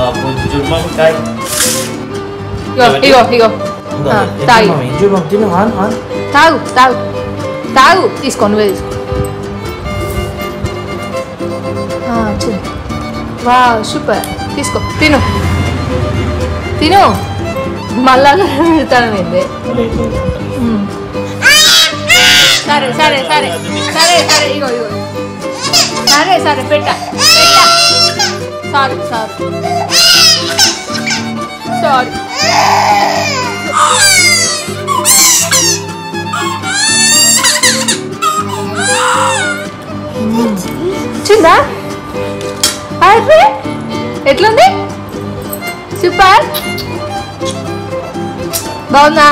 Jurmangkai. Igo. Tahu. Jurmang tino han. Tahu. తీసుకో నువ్వే తీసుకో. చిన్న. Wow super. తీసుకో తిను. మళ్ళా పెడతాను ఏంది. సరే ఇగో సరే పెట్ట సారీ చిందా అరే ఎట్లుంది సూపర్ బాగుందా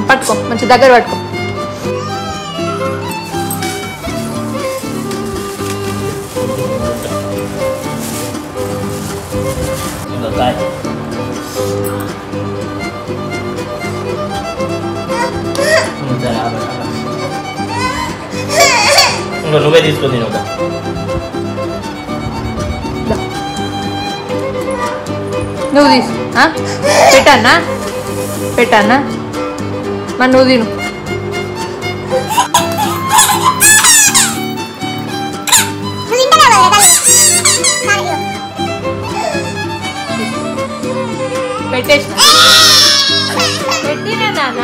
పట్టుకో మంచి దగ్గర పట్టుకో నువ్వే తీసుకొని నువ్వు తీసు పెట్టానా మరి నువ్వు తిను పెట్టేసి పెట్టినా నాన్న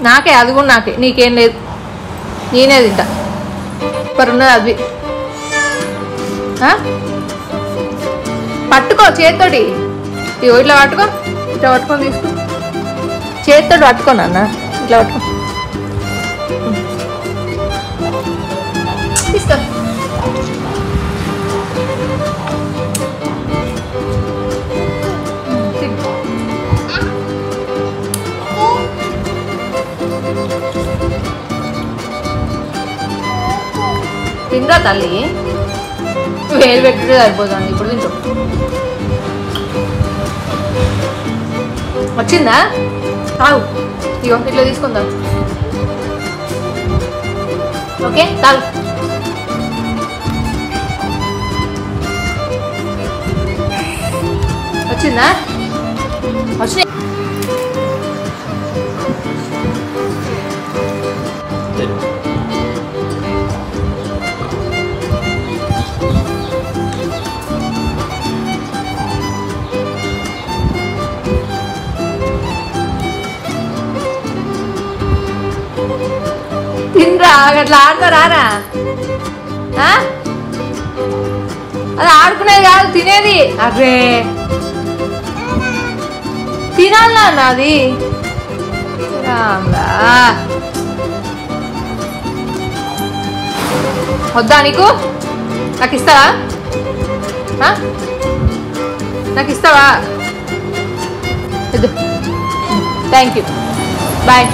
నాకే అది కూడా నాకే నీకేం లేదు నేనే తింటా సూపర్ ఉన్నది అది పట్టుకో చేత్తోటి ఇట్లా పట్టుకొని తీసుకో చేత్తోటి పట్టుకో నాన్న ఇట్లా పట్టుకో తీసుకో తిందా తల్లి వేలు పెట్టుకుంటే సరిపోతుంది ఇప్పుడు తింటూ వచ్చిందా తాగు ఇగో ఇట్లా తీసుకుందాం ఓకే తాగు వచ్చిందా వచ్చి తినరా అట్లా ఆడతారా అది ఆడుకునేది కాదు తినేది అరే తినాలా నాది వద్దా నీకు నాకు ఇస్తావా థ్యాంక్ యూ బాయ్